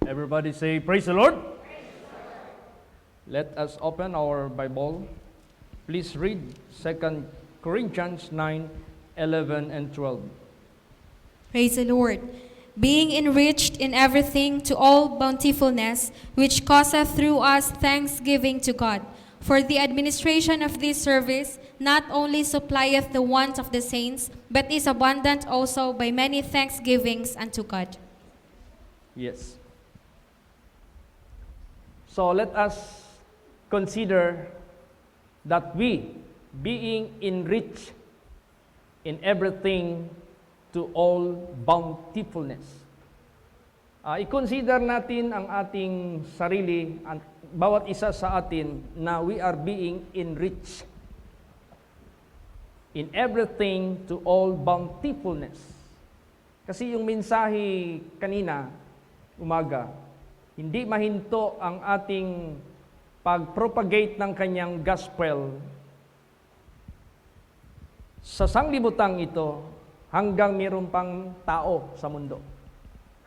Everybody say, praise the Lord. Let us open our Bible. Please read 2 Corinthians 9, 11 and 12. Praise the Lord. Being enriched in everything to all bountifulness, which causeth through us thanksgiving to God. For the administration of this service not only supplieth the wants of the saints, but is abundant also by many thanksgivings unto God. Yes. So let us consider that we, being enriched in everything to all bountifulness. I-consider natin ang ating sarili, bawat isa sa atin, na we are being enriched in everything to all bountifulness. Kasi yung mensahe kanina, umaga, hindi mahinto ang ating pag-propagate ng kanyang gospel sa sanglibutang ito hanggang mayroon pang tao sa mundo.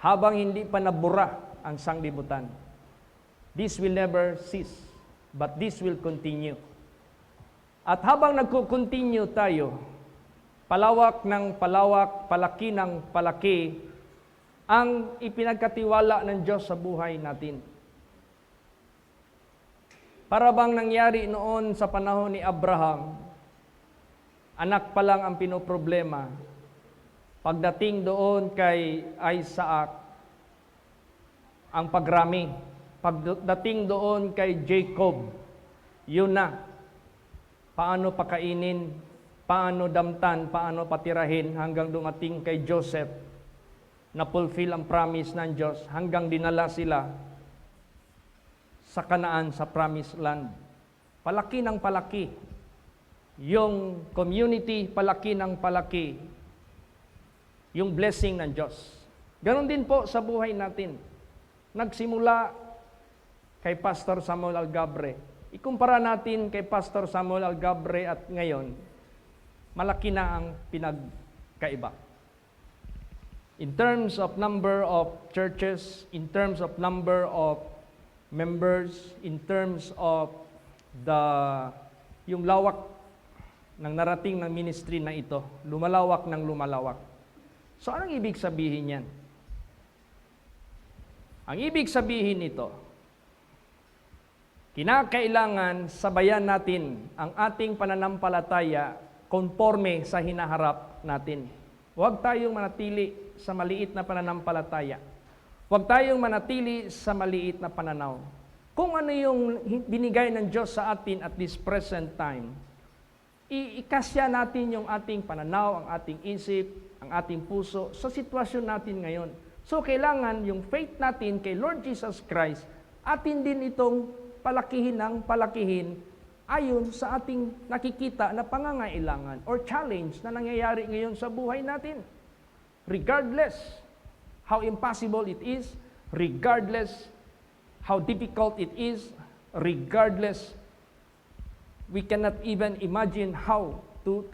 Habang hindi pa nabura ang sanglibutan. This will never cease, but this will continue. At habang nagko-continue tayo, palawak ng palawak, palaki ng palaki, ang ipinagkatiwala ng Diyos sa buhay natin. Para bang nangyari noon sa panahon ni Abraham, anak pa lang ang pinoproblema. Pagdating doon kay Isaac, ang pagrami. Pagdating doon kay Jacob, yun na. Paano pakainin, paano damtan, paano patirahin, hanggang dumating kay Joseph, na fulfill ang promise ng Diyos, hanggang dinala sila sa Kanaan, sa promised land. Palaki ng palaki. Yung community, palaki ng palaki. Yung blessing ng Diyos. Ganon din po sa buhay natin. Nagsimula kay Pastor Samuel Algabre. Ikumpara natin kay Pastor Samuel Algabre at ngayon, malaki na ang pinagkaiba. In terms of number of churches, in terms of number of members, in terms of yung lawak ng narating ng ministry na ito, lumalawak ng lumalawak. So, anong ibig sabihin yan? Ang ibig sabihin nito, kinakailangan sabayan natin ang ating pananampalataya konforme sa hinaharap natin. Huwag tayong manatili sa maliit na pananampalataya. Huwag tayong manatili sa maliit na pananaw. Kung ano yung binigay ng Diyos sa atin at this present time, ikasya natin yung ating pananaw, ang ating isip, ang ating puso sa sitwasyon natin ngayon. So, kailangan yung faith natin kay Lord Jesus Christ, atin din itong palakihin ng palakihin ayon sa ating nakikita na pangangailangan or challenge na nangyayari ngayon sa buhay natin. Regardless how impossible it is, regardless how difficult it is, regardless, we cannot even imagine how to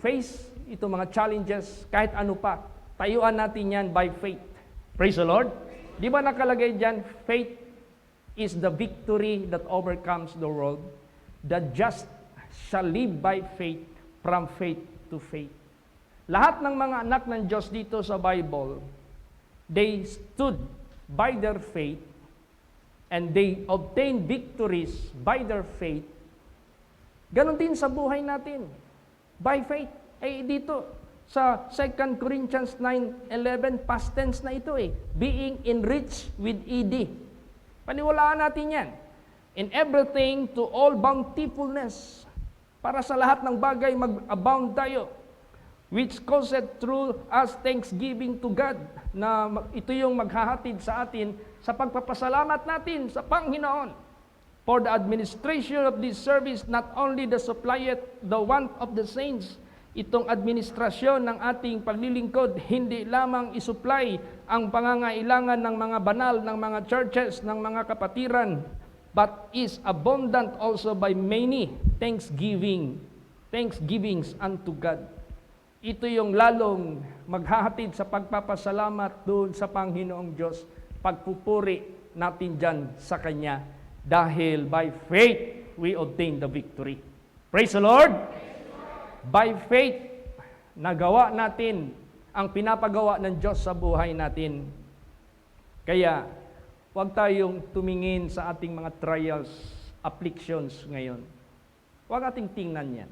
face itong mga challenges, kahit ano pa, tayuan natin yan by faith. Praise the Lord. Di ba nakalagay dyan, faith is the victory that overcomes the world. The just shall live by faith, from faith to faith. Lahat ng mga anak ng Diyos dito sa Bible, they stood by their faith and they obtained victories by their faith. Ganon din sa buhay natin. By faith. Dito sa 2 Corinthians 9:11, past tense na ito being enriched with ED. Paniwalaan natin yan. In everything to all bountifulness. Para sa lahat ng bagay mag-abound tayo. Which causeth through us thanksgiving to God. Na ito yung maghahatid sa atin sa pagpapasalamat natin sa Panginoon. For the administration of this service, not only the supplieth the want of the saints, itong administrasyon ng ating paglilingkod, hindi lamang isupply ang pangangailangan ng mga banal, ng mga churches, ng mga kapatiran, but is abundant also by many thanksgivings unto God. Ito yung lalong maghahatid sa pagpapasalamat doon sa Panginoong Diyos pagpupuri natin dyan sa Kanya dahil by faith we obtain the victory. Praise the Lord! By faith, nagawa natin ang pinapagawa ng Diyos sa buhay natin. Kaya, huwag tayong tumingin sa ating mga trials, afflictions ngayon. Huwag ating tingnan yan.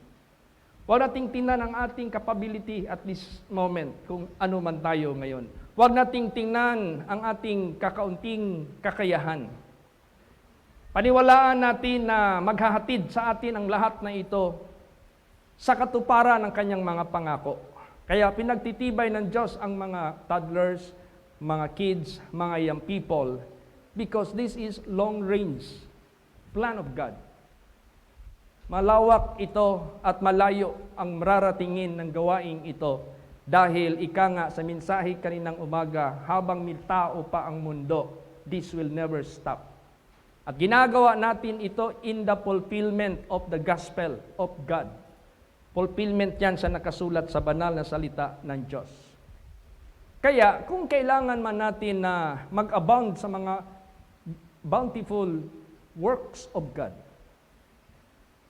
Huwag nating tingnan ang ating capability at this moment kung ano man tayo ngayon. Huwag nating tingnan ang ating kakaunting kakayahan. Paniwalaan natin na maghahatid sa atin ang lahat na ito sa katuparan ng kanyang mga pangako. Kaya pinagtitibay ng Diyos ang mga toddlers, mga kids, mga young people, because this is long-range plan of God. Malawak ito at malayo ang mararatingin ng gawaing ito dahil ika nga sa mensahe kaninang umaga, habang may tao pa ang mundo, this will never stop. At ginagawa natin ito in the fulfillment of the gospel of God. Fulfillment yan sa nakasulat sa banal na salita ng Diyos. Kaya kung kailangan man natin na mag-abound sa mga bountiful works of God,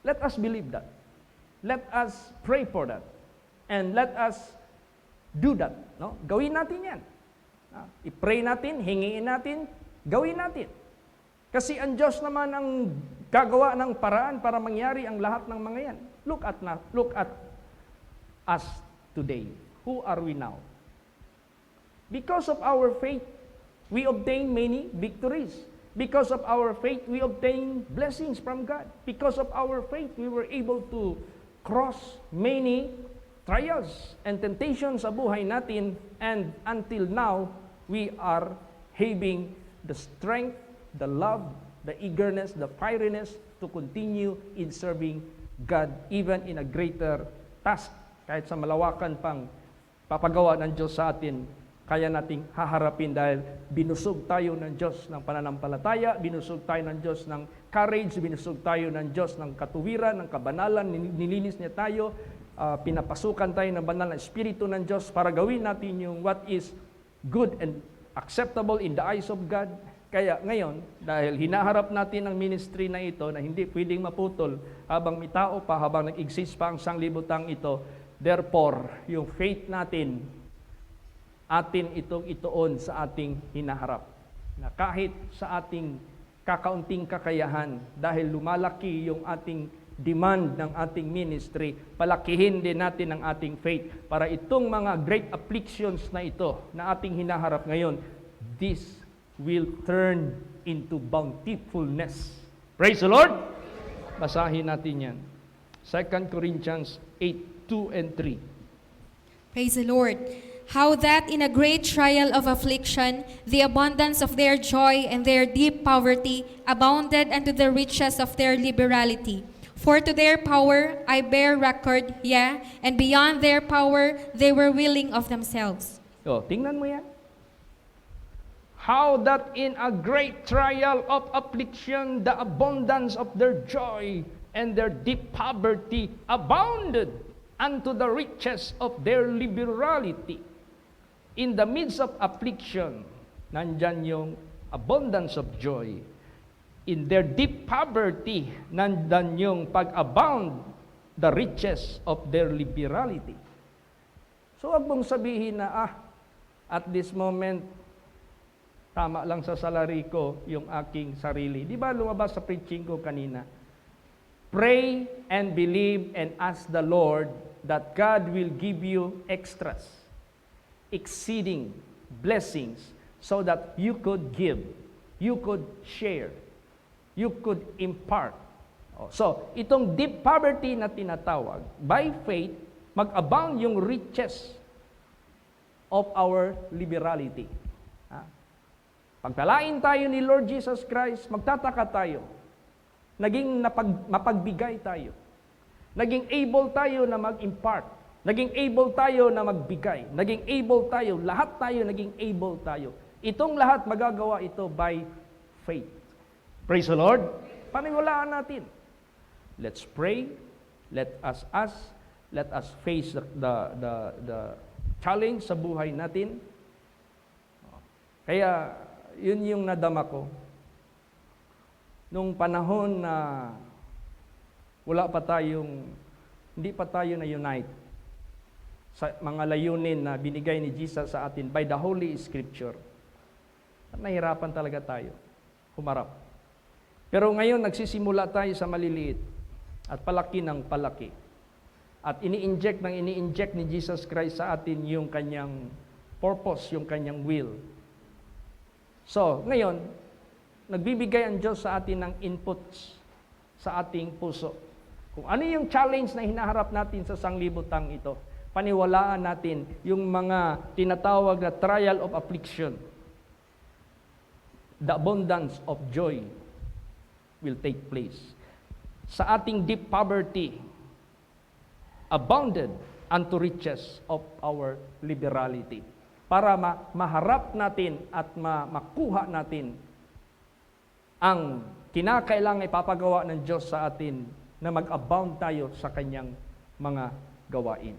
let us believe that. Let us pray for that. And let us do that. No? Gawin natin yan. I-pray natin, hingiin natin, gawin natin. Kasi ang Diyos naman ang gagawa ng paraan para mangyari ang lahat ng mga yan. Look at us today. Who are we now? Because of our faith, we obtain many victories. Because of our faith, we obtain blessings from God. Because of our faith, we were able to cross many trials and temptations sa buhay natin. And until now, we are having the strength, the love, the eagerness, the fieriness to continue in serving God even in a greater task. Kahit sa malawakan pang papagawa ng Diyos sa atin, kaya nating haharapin dahil binusog tayo ng Diyos ng pananampalataya, binusog tayo ng Diyos ng courage, binusog tayo ng Diyos ng katuwiran, ng kabanalan, nilinis niya tayo, pinapasukan tayo ng banal na Espiritu ng Diyos para gawin natin yung what is good and acceptable in the eyes of God. Kaya ngayon, dahil hinaharap natin ang ministry na ito na hindi pwedeng maputol habang may tao pa, habang nag-exist pa ang sanglibutang ito, therefore, yung faith natin, atin itong ituon sa ating hinaharap. Na kahit sa ating kakaunting kakayahan, dahil lumalaki yung ating demand ng ating ministry, palakihin din natin ang ating faith para itong mga great afflictions na ito na ating hinaharap ngayon, this will turn into bountifulness. Praise the Lord! Basahin natin yan. 2 Corinthians 8:2 and 3. Praise the Lord. How that in a great trial of affliction, the abundance of their joy and their deep poverty abounded unto the riches of their liberality. For to their power I bear record, yea, and beyond their power they were willing of themselves. Tingnan mo yan. How that in a great trial of affliction, the abundance of their joy and their deep poverty abounded unto the riches of their liberality. In the midst of affliction, nandyan yung abundance of joy. In their deep poverty, nandyan yung pag-abound, the riches of their liberality. So, wag mong sabihin na, at this moment, tama lang sa salary ko yung aking sarili. Di ba lumabas sa preaching ko kanina? Pray and believe and ask the Lord that God will give you extras, exceeding blessings so that you could give, you could share, you could impart. So, itong deep poverty na tinatawag, by faith, mag-abound yung riches of our liberality. Pagpalain tayo ni Lord Jesus Christ, magtataka tayo. Naging mapagbigay tayo. Naging able tayo na mag-impart. Naging able tayo na magbigay. Naging able tayo, lahat tayo naging able tayo. Itong lahat magagawa ito by faith. Praise the Lord. Paniwalaan natin. Let's pray. Let us ask. Let us face the challenge sa buhay natin. Kaya yun yung nadama ko. Nung panahon na hindi pa tayo na unite sa mga layunin na binigay ni Jesus sa atin by the Holy Scripture, nahirapan talaga tayo humarap. Pero ngayon, nagsisimula tayo sa maliliit at palaki ng palaki. At ini-inject ni Jesus Christ sa atin yung kanyang purpose, yung kanyang will. So, ngayon, nagbibigay ang Diyos sa atin ng inputs sa ating puso. Kung ano yung challenge na hinaharap natin sa sanglibutang ito, paniwalaan natin yung mga tinatawag na trial of affliction. The abundance of joy will take place. Sa ating deep poverty, abounded unto riches of our liberality. Para maharap natin at makuha natin ang kinakailangan ipapagawa ng Diyos sa atin na mag-abound tayo sa kanyang mga gawain.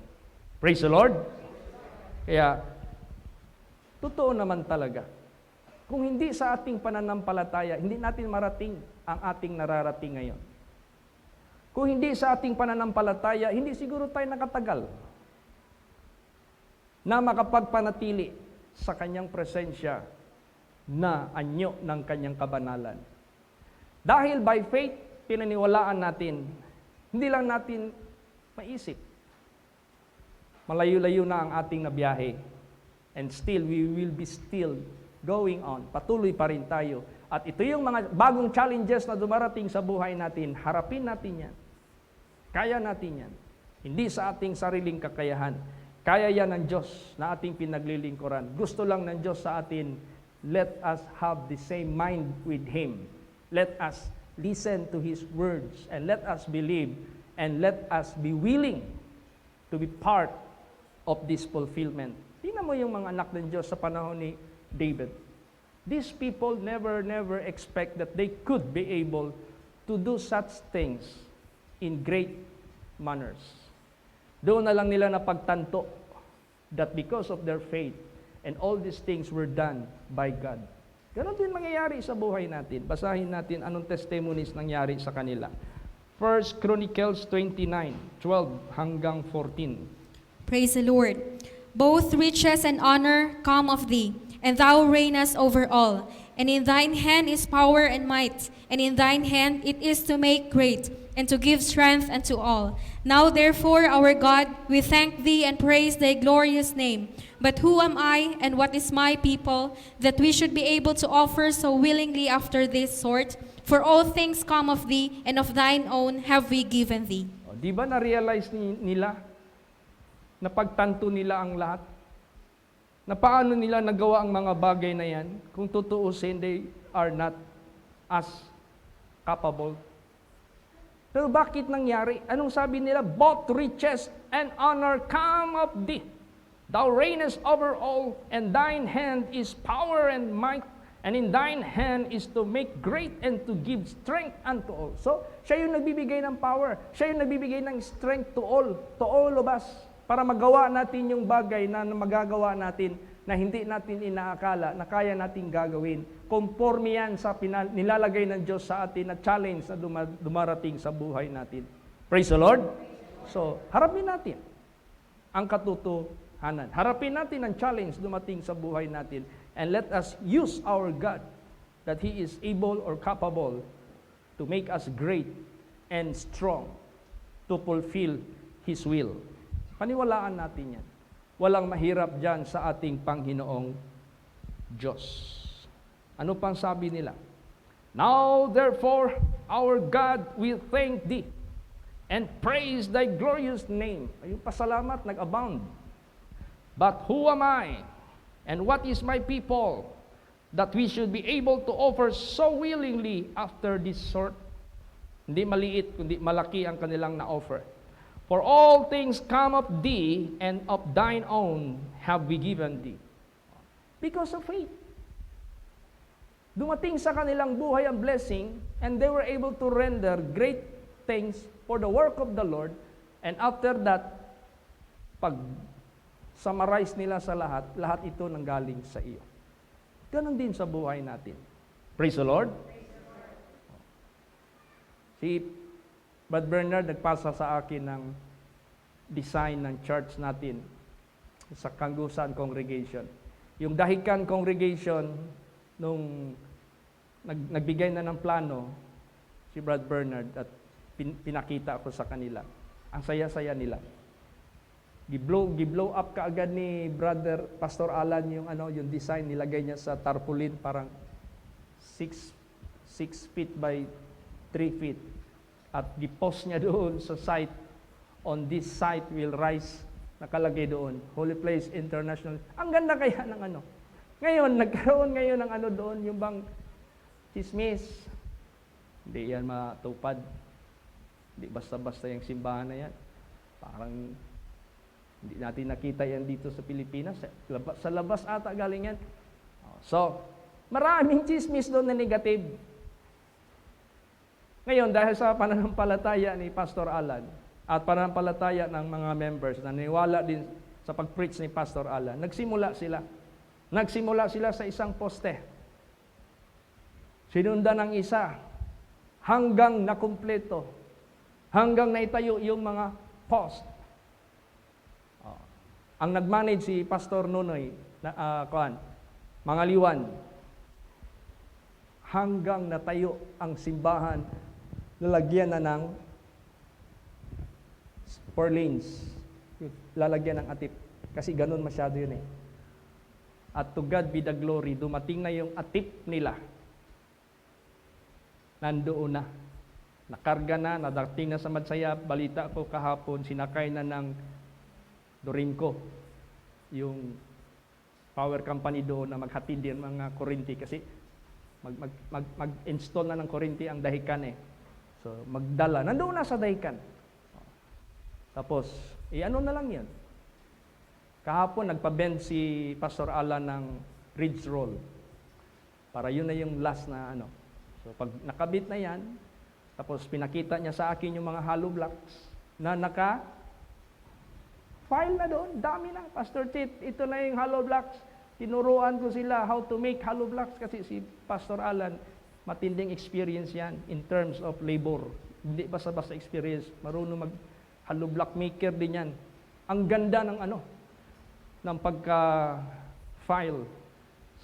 Praise the Lord! Kaya, totoo naman talaga. Kung hindi sa ating pananampalataya, hindi natin marating ang ating nararating ngayon. Kung hindi sa ating pananampalataya, hindi siguro tayo nakatagal na makapagpanatili sa kanyang presensya na anyo ng kanyang kabanalan. Dahil by faith, pinaniwalaan natin, hindi lang natin maisip. Malayo-layo na ang ating nabiyahe. And still, we will be still going on. Patuloy pa rin tayo. At ito yung mga bagong challenges na dumarating sa buhay natin. Harapin natin yan. Kaya natin yan. Hindi sa ating sariling kakayahan. Kaya yan ng Diyos na ating pinaglilingkuran. Gusto lang ng Diyos sa atin, let us have the same mind with Him. Let us listen to His words and let us believe and let us be willing to be part of this fulfillment. Tingnan mo yung mga anak ng Diyos sa panahon ni David. These people never expect that they could be able to do such things in great manners. Doon na lang nila napagtanto that because of their faith and all these things were done by God. Ganon din mangyayari sa buhay natin. Basahin natin anong testimonies nangyari sa kanila. 1 Chronicles 29:12 hanggang 14. Praise the Lord. Both riches and honor come of thee, and thou reignest over all. And in thine hand is power and might, and in thine hand it is to make great, and to give strength unto all. Now therefore, our God, we thank thee and praise thy glorious name. But who am I, and what is my people, that we should be able to offer so willingly after this sort? For all things come of thee, and of thine own have we given thee. Di ba na-realize nila, napagtanto nila ang lahat? Na paano nila nagawa ang mga bagay na yan? Kung tutuusin, they are not as capable. Pero bakit nangyari? Anong sabi nila? Both riches and honor come of thee. Thou reignest over all, and thine hand is power and might, and in thine hand is to make great and to give strength unto all. So, siya yung nagbibigay ng power. Siya yung nagbibigay ng strength to all of us, para magawa natin yung bagay na magagawa natin na hindi natin inaakala na kaya nating gagawin. Conforme yan sa nilalagay ng Diyos sa atin na challenge na dumarating sa buhay natin. Praise the Lord! So, harapin natin ang katotohanan. Harapin natin ang challenge dumating sa buhay natin. And let us use our God that He is able or capable to make us great and strong to fulfill His will. Paniwalaan natin yan. Walang mahirap dyan sa ating Panginoong Diyos. Ano pang sabi nila? Now therefore, our God, we thank thee and praise thy glorious name. Ayun, pasalamat, nag-abound. But who am I, and what is my people, that we should be able to offer so willingly after this sort? Hindi maliit, kundi malaki ang kanilang na-offer. For all things come of thee, and of thine own have we given thee. Because of faith. Dumating sa kanilang buhay ang blessing, and they were able to render great things for the work of the Lord. And after that, pag summarize nila sa lahat ito nanggaling sa iyo. Ganon din sa buhay natin. Praise the Lord. Si Brad Bernard nagpasa sa akin ng design ng church natin sa Kangusan Congregation. Yung Dahican Congregation, nung nagbigay na ng plano, si Brad Bernard, at pinakita ko sa kanila. Ang saya-saya nila. Giblow up kaagad ni Brother Pastor Alan yung design, nilagay niya sa tarpaulin, parang 6 feet by 3 feet. At gipost niya doon sa site, on this site will rise, nakalagay doon, Holy Place International. Ang ganda kaya ng Ngayon, nagkaroon ngayon ng doon, yung bang chismis. Hindi yan matupad. Hindi basta-basta yung simbahan na yan. Parang hindi natin nakita yan dito sa Pilipinas. Sa labas ata galing yan. So, maraming chismis doon na negative. Ngayon, dahil sa pananampalataya ni Pastor Alan at pananampalataya ng mga members na naniwala din sa pag-preach ni Pastor Alan, nagsimula sila. Nagsimula sila sa isang poste. Sinundan ng isa hanggang nakumpleto. Hanggang naitayo yung mga post. Ang nag-manage si Pastor Nunoy, mga liwan, hanggang natayo ang simbahan, lalagyan na ng 4 lanes. Lalagyan ng atip. Kasi ganun masyado yun eh. At to God be the glory, dumating na yung atip nila. Nandoon na. Nakarga na, nadating na sa Madsayap. Balita ko kahapon, sinakay na ng Dorinco, yung power company doon na maghatid din mga kurinti. Kasi mag-install na ng kurinti ang Dahican eh. So, magdala. Nandoon na sa Dahican. Tapos, ano na lang yan. Kahapon, nagpa-bend si Pastor Alan ng ridge roll. Para yun na yung last na So, pag nakabit na yan, tapos pinakita niya sa akin yung mga hollow blocks na file na doon. Dami na. Pastor Tit, ito na yung hollow blocks. Tinuruan ko sila how to make hollow blocks kasi si Pastor Alan, matinding experience yan in terms of labor. Hindi basta-basta experience. Marunong mag-hollow block maker din yan. Ang ganda ng ng pagka-file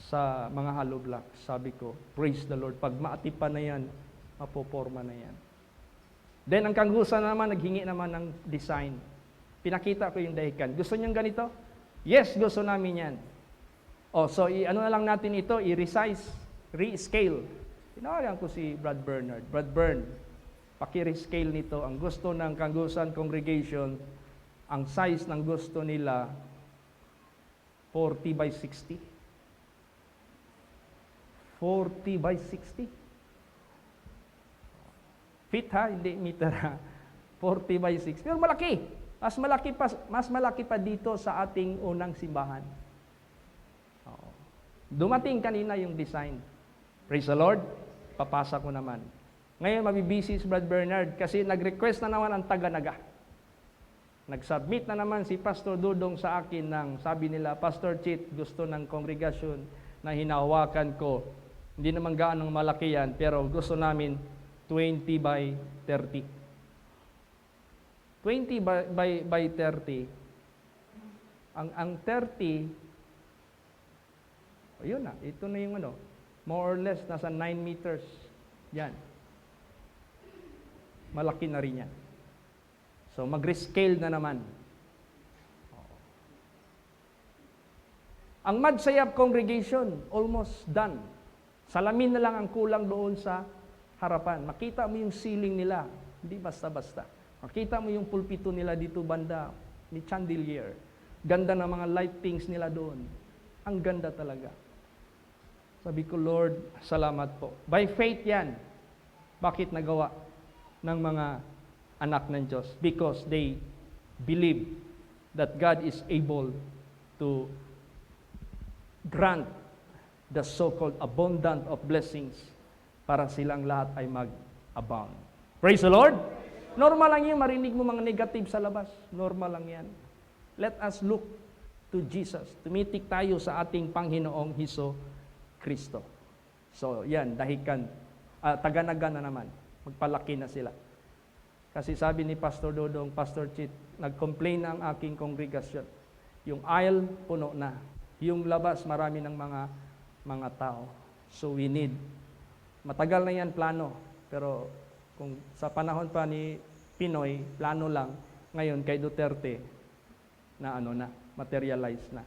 sa mga hollow blocks. Sabi ko, praise the Lord. Pag maatipan na yan, mapoporma na yan. Then, ang Kangusan naman, naghingi naman ng design. Pinakita ko yung Dahican. Gusto niyang ganito? Yes, gusto namin yan. So, na lang natin ito, i-resize, re-scale. Tinawagan ko si Brad Bernard. Brad Bern, paki-rescale nito. Ang gusto ng Kangusan Congregation, ang size ng gusto nila, 40 by 60. 40 by 60. Feet ha, hindi meter ha. 40 by 60. Pero malaki. Mas malaki pa dito sa ating unang simbahan. Dumating kanina yung design. Praise the Lord. Papasa ko naman. Ngayon mabibisi si Brad Bernard kasi nag-request na naman ang taga-naga. Nag-submit na naman si Pastor Dudong sa akin ng sabi nila, Pastor Chit, gusto ng kongregasyon na hinahawakan ko. Hindi naman gaano malaki yan, pero gusto namin 20 by 30. 20 by 30. Ang 30, yun na, ito na yung more or less, nasa 9 meters. Yan. Malaki na rin yan. So, mag-rescale na naman. Ang Madsayap Congregation, almost done. Salamin na lang ang kulang doon sa harapan. Makita mo yung ceiling nila. Hindi basta-basta. Makita mo yung pulpito nila dito banda. May chandelier. Ganda ng mga lightings nila doon. Ang ganda talaga. Sabi ko, Lord, salamat po. By faith yan. Bakit nagawa ng mga anak ng Diyos? Because they believe that God is able to grant the so-called abundant of blessings para silang lahat ay mag-abound. Praise the Lord! Normal lang yun, marinig mo mga negative sa labas. Normal lang yan. Let us look to Jesus. Tumitik tayo sa ating Panginoong Kristo. So, yan, dahikan, taganagan na naman. Magpalaki na sila. Kasi sabi ni Pastor Dodong, Pastor Chit, nag-complain na ang aking kongregasyon. Yung aisle, puno na. Yung labas, marami ng mga tao. So we need. Matagal na yan plano. Pero kung sa panahon pa ni Pinoy, plano lang. Ngayon, kay Duterte, na materialize na.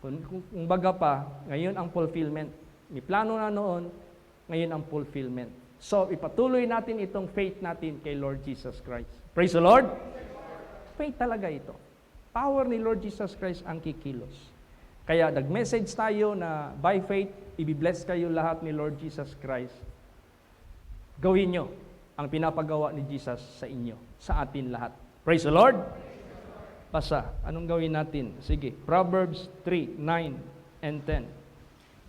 Kung baga pa, ngayon ang fulfillment. May plano na noon, ngayon ang fulfillment. So, ipatuloy natin itong faith natin kay Lord Jesus Christ. Praise the Lord! Faith talaga ito. Power ni Lord Jesus Christ ang kikilos. Kaya nag-message tayo na by faith, ibibless kayo lahat ni Lord Jesus Christ. Gawin nyo ang pinapagawa ni Jesus sa inyo, sa atin lahat. Praise the Lord! Basa, anong gawin natin? Sige, Proverbs 3, 9, and 10.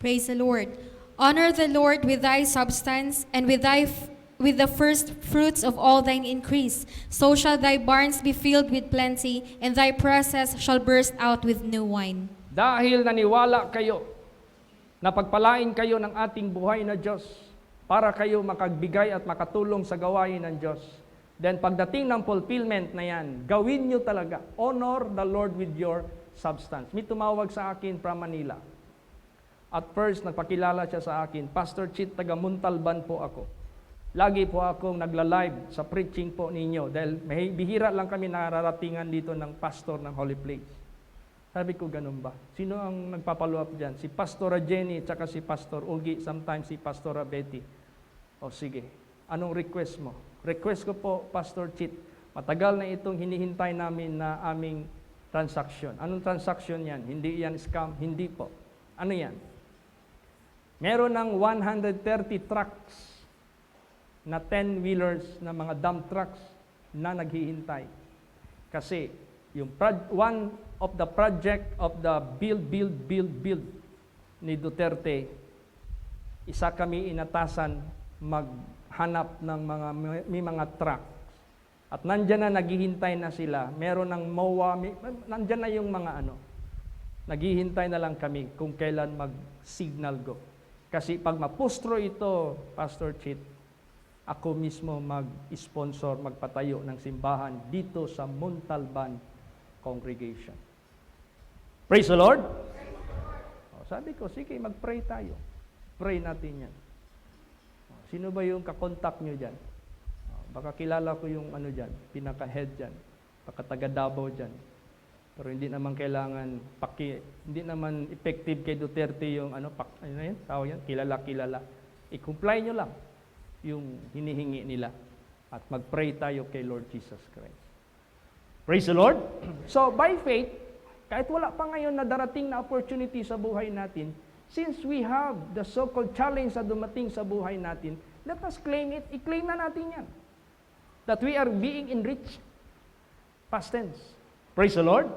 Praise the Lord. Honor the Lord with thy substance, and with the first fruits of all thine increase. So shall thy barns be filled with plenty, and thy presses shall burst out with new wine. Dahil naniwala kayo, napagpalain kayo ng ating buhay na Diyos, para kayo makagbigay at makatulong sa gawain ng Diyos. Then pagdating ng fulfillment na yan, gawin nyo talaga. Honor the Lord with your substance. May tumawag sa akin from Manila. At first, nagpakilala siya sa akin, Pastor Chit, taga Muntalban po ako. Lagi po akong nagla-live sa preaching po ninyo dahil may bihira lang kami nararatingan dito ng pastor ng Holy Place. Sabi ko, ganun ba? Sino ang nagpapalo up dyan? Si Pastora Jenny at si Pastor Ugi, sometimes si Pastora Betty. O sige, anong request mo? Request ko po, Pastor Chit, matagal na itong hinihintay namin na aming transaction. Anong transaction yan? Hindi yan scam? Hindi po. Ano yan? Meron ng 130 trucks na 10-wheelers na mga dump trucks na naghihintay. Kasi yung one of the project of the build ni Duterte, isa kami inatasan maghanap ng may mga truck. At nandyan na naghihintay na sila. Meron ng MOA, nandyan na yung mga naghihintay na lang kami kung kailan mag-signal go. Kasi pag mapustro ito, Pastor Chit, ako mismo mag-sponsor, magpatayo ng simbahan dito sa Muntalban congregation. Praise the Lord! Sabi ko, sige, mag-pray tayo. Pray natin yan. Sino ba yung kakontak nyo dyan? Baka kilala ko yung dyan, pinaka-head dyan, baka taga Davao dyan. Pero hindi naman kailangan hindi naman effective kay Duterte yung kilala. I-comply nyo lang yung hinihingi nila at mag-pray tayo kay Lord Jesus Christ. Praise the Lord! So, by faith, kahit wala pa ngayon na darating na opportunity sa buhay natin, since we have the so-called challenge na dumating sa buhay natin, let us claim it. I-claim na natin yan. That we are being enriched. Past tense. Praise the Lord.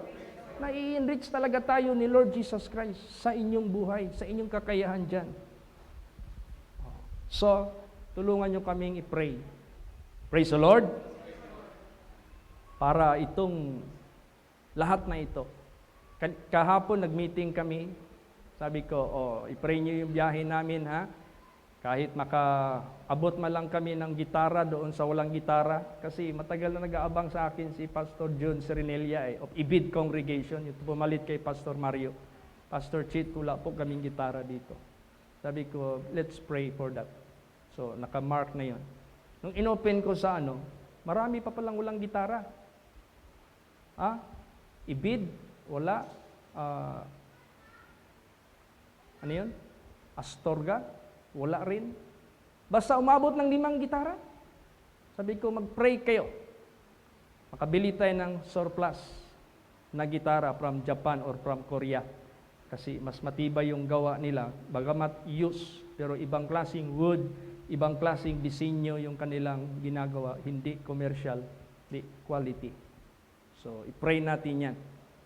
Na i-enrich talaga tayo ni Lord Jesus Christ sa inyong buhay, sa inyong kakayahan dyan. So, tulungan nyo kaming i-pray. Praise the Lord. Para itong lahat na ito. Kahapon nag-meeting kami. Sabi ko, i-pray nyo yung biyahe namin ha. Kahit makaabot man lang kami ng gitara doon sa walang gitara. Kasi matagal na nag-aabang sa akin si Pastor John Serenelia of Ibid Congregation. Yung pumalit kay Pastor Mario. Pastor Chit, wala po kaming gitara dito. Sabi ko, let's pray for that. So, naka-mark na yon. Nung inopen ko sa marami pa palang walang gitara. Ibid, wala. Ano yun? Astorga, wala rin. Basta umabot ng 5 gitara. Sabi ko, mag-pray kayo. Makabili tayo ng surplus na gitara from Japan or from Korea. Kasi mas matibay yung gawa nila. Bagamat use, pero ibang klaseng wood, ibang klaseng disenyo yung kanilang ginagawa. Hindi commercial, hindi quality. So, i-pray natin yan.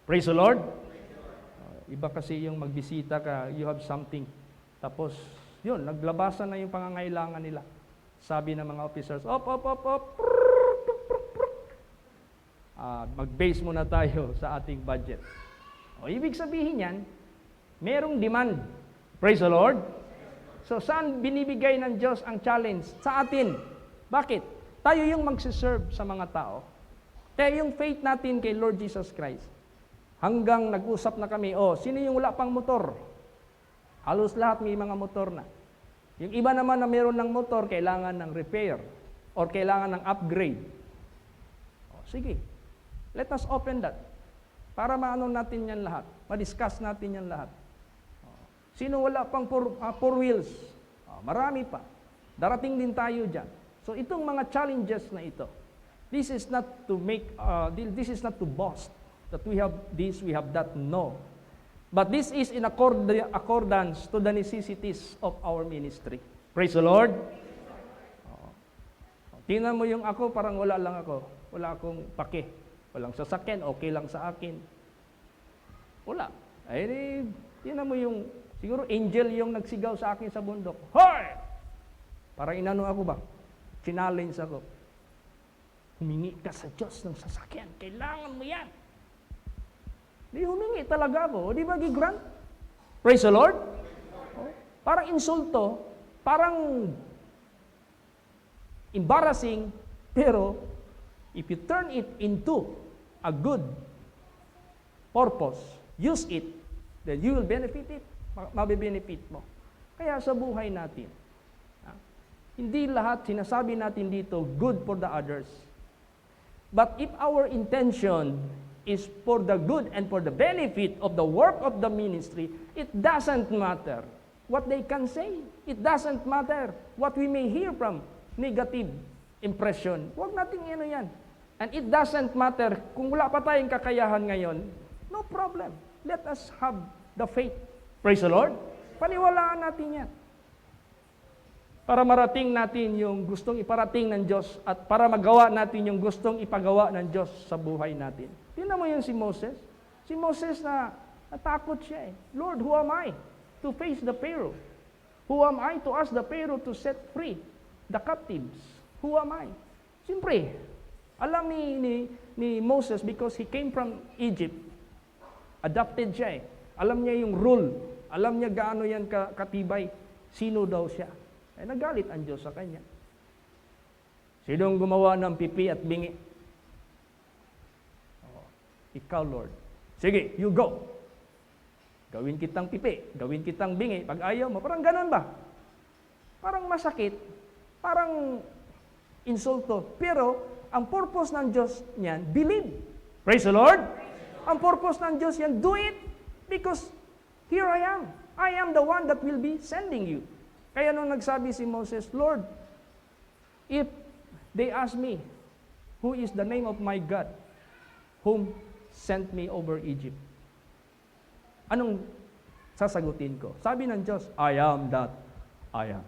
Praise the Lord! Iba kasi yung magbisita ka, you have something. Tapos, yun, naglabasan na yung pangangailangan nila. Sabi ng mga officers, op. Mag-base muna tayo sa ating budget. Ibig sabihin yan, merong demand. Praise the Lord. So saan binibigay ng Diyos ang challenge? Sa atin. Bakit? Tayo yung magsiserve sa mga tao. Kaya yung faith natin kay Lord Jesus Christ, hanggang nag-usap na kami, sino yung wala pang motor? Halos lahat may mga motor na. Yung iba naman na meron ng motor, kailangan ng repair or kailangan ng upgrade. Sige, let us open that para maano natin yan lahat, ma-discuss natin yan lahat. Sino wala pang four wheels? Marami pa. Darating din tayo dyan. So itong mga challenges na ito, this is not to boast that we have this, we have that. No. But this is in accordance to the necessities of our ministry. Praise the Lord. Tingnan mo yung ako, parang wala lang ako. Wala akong pake. Walang sasakyan, okay lang sa akin. Wala. Tingnan mo yung, siguro angel yung nagsigaw sa akin sa bundok. Hoy! Parang inano ako ba? Challenge ako. Humingi ka sa Diyos ng sasakyan. Kailangan mo yan. Di humingi talaga ako. Di ba gigrant? Praise the Lord. Parang insulto, parang embarrassing, pero if you turn it into a good purpose, use it, then you will benefit it. Mabe-benefit mo. Kaya sa buhay natin, hindi lahat sinasabi natin dito good for the others. But if our intention is for the good and for the benefit of the work of the ministry, it doesn't matter what they can say. It doesn't matter what we may hear from negative impression. Huwag nating ano yan. And it doesn't matter kung wala pa tayong kakayahan ngayon, no problem. Let us have the faith. Praise the Lord. Paniwalaan natin yan. Para marating natin yung gustong iparating ng Diyos at para magawa natin yung gustong ipagawa ng Diyos sa buhay natin. Tingnan mo yung si Moses. Si Moses na natakot siya eh. Lord, who am I to face the Pharaoh? Who am I to ask the Pharaoh to set free the captives? Who am I? Siyempre, alam ni Moses because he came from Egypt. Adopted siya eh. Alam niya yung rule. Alam niya gaano yan katibay. Sino daw siya. Nagalit ang Diyos sa kanya. Sinong gumawa ng pipi at bingi? Ikaw, Lord. Sige, you go. Gawin kitang pipi, gawin kitang bingi. Pag ayaw mo, parang ganun ba? Parang masakit, parang insulto. Pero, ang purpose ng Diyos niyan, believe. Praise the Lord. Ang purpose ng Diyos yan, do it. Because, here I am. I am the one that will be sending you. Kaya nung nagsabi si Moses, Lord, if they ask me, who is the name of my God, whom sent me over Egypt? Anong sasagutin ko? Sabi ng Diyos, I am that I am.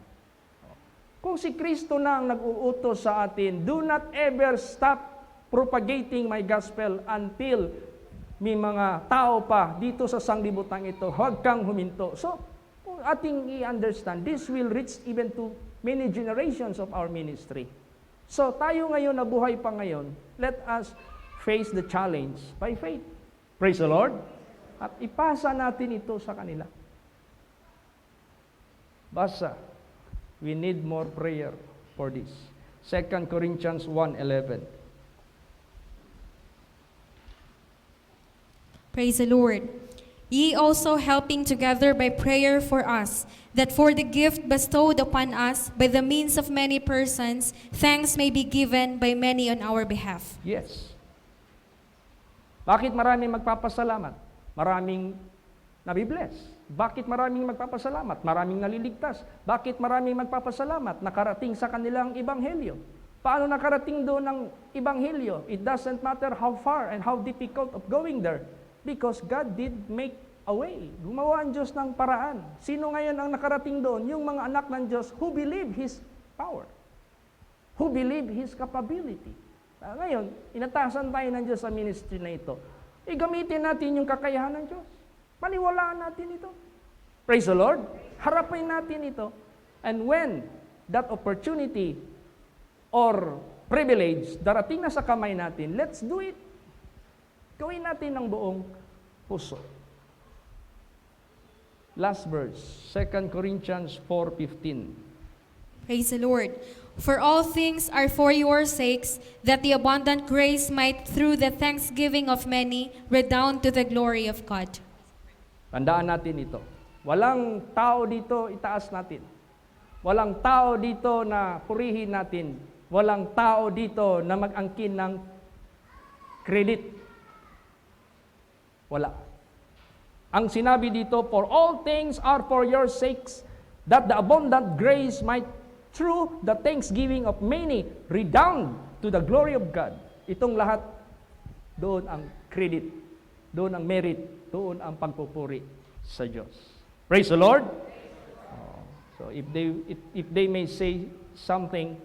Kung si Kristo na ang nag-uutos sa atin, do not ever stop propagating my gospel until may mga tao pa dito sa sanglibutan ito. Huwag kang huminto. So, kung ating i-understand, this will reach even to many generations of our ministry. So, tayo ngayon na buhay pa ngayon, let us face the challenge by faith. Praise the Lord. At ipasa natin ito sa kanila. Basta, we need more prayer for this. 2 Corinthians 1:11. Praise the Lord. Ye also helping together by prayer for us, that for the gift bestowed upon us by the means of many persons, thanks may be given by many on our behalf. Yes. Bakit maraming magpapasalamat? Maraming nabibless. Bakit maraming magpapasalamat? Maraming naliligtas. Bakit maraming magpapasalamat? Nakarating sa kanilang ebanghelyo. Paano nakarating doon ng ebanghelyo? It doesn't matter how far and how difficult of going there. Because God did make a way. Gumawa ang Diyos ng paraan. Sino ngayon ang nakarating doon? Yung mga anak ng Diyos who believe His power. Who believe His capability. Ngayon, inatasan tayo ng Diyos sa ministry na ito. Gamitin natin yung kakayahan ng Diyos. Paniwalaan natin ito. Praise the Lord. Harapin natin ito. And when that opportunity or privilege darating na sa kamay natin, let's do it. Gawin natin ng buong puso. Last verse, 2 Corinthians 4:15. Praise the Lord. For all things are for your sakes, that the abundant grace might through the thanksgiving of many redound to the glory of God. Tandaan natin ito. Walang tao dito itaas natin. Walang tao dito na purihin natin. Walang tao dito na mag-angkin ng credit. Wala. Ang sinabi dito, for all things are for your sakes, that the abundant grace might through the thanksgiving of many redound to the glory of God. Itong lahat, doon ang credit, doon ang merit, doon ang pagpupuri sa Diyos. Praise the Lord. So if they may say something,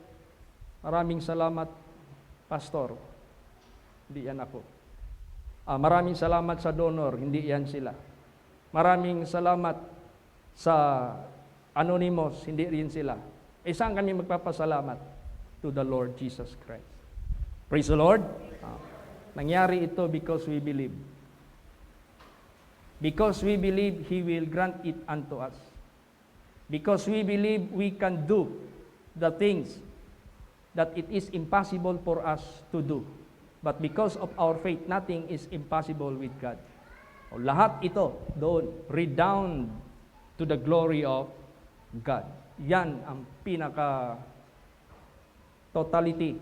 maraming salamat, Pastor. Hindi yan ako. Maraming salamat sa donor, hindi yan sila. Maraming salamat sa anonymous, hindi rin sila. Saan kami magpapasalamat? To the Lord Jesus Christ. Praise the Lord. Nangyari ito because we believe. Because we believe, He will grant it unto us. Because we believe we can do the things that it is impossible for us to do. But because of our faith, nothing is impossible with God. O lahat ito doon, redound to the glory of God. Yan ang pinaka totality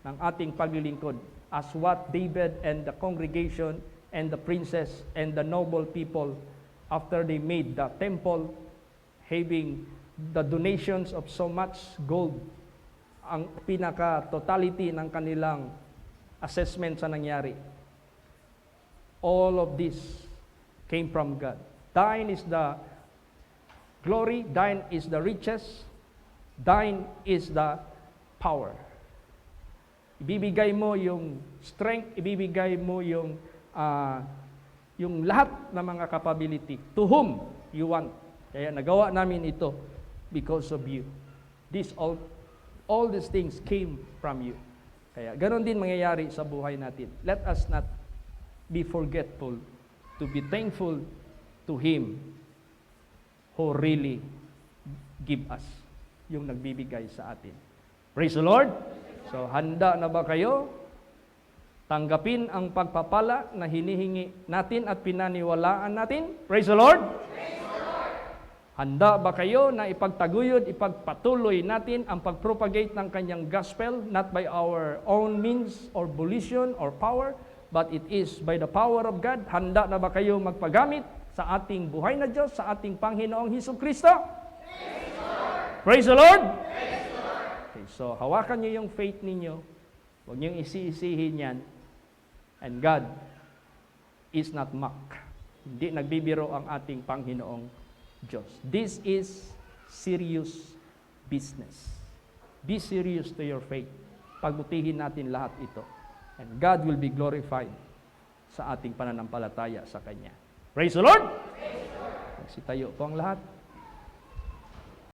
ng ating paglilingkod as what David and the congregation and the princess and the noble people, after they made the temple, having the donations of so much gold, ang pinaka-totality ng kanilang assessment sa nangyari. All of this came from God. Thine is the glory, thine is the riches, thine is the power. Ibibigay mo yung strength, ibibigay mo yung lahat ng mga capability to whom you want. Kaya nagawa namin ito because of you. All these things came from you. Kaya ganoon din mangyayari sa buhay natin. Let us not be forgetful to be thankful to Him who really give us, yung nagbibigay sa atin. Praise the Lord! So, handa na ba kayo tanggapin ang pagpapala na hinihingi natin at pinaniwalaan natin? Praise the Lord! Praise the Lord! Handa ba kayo na ipagtaguyod, ipagpatuloy natin ang pagpropagate ng kanyang gospel, not by our own means or volition or power, but it is by the power of God? Handa na ba kayo magpagamit sa ating buhay na Diyos, sa ating Panginoong Hesukristo? Praise the Lord! Praise the Lord! Praise the Lord! Okay, so hawakan niyo yung faith ninyo. Huwag niyong isi-isihin yan. And God is not mocked. Hindi nagbibiro ang ating Panginoong Diyos. This is serious business. Be serious to your faith. Pagbutihin natin lahat ito. And God will be glorified sa ating pananampalataya sa Kanya. Praise the Lord! Praise the Lord! Magsitayo po ang lahat.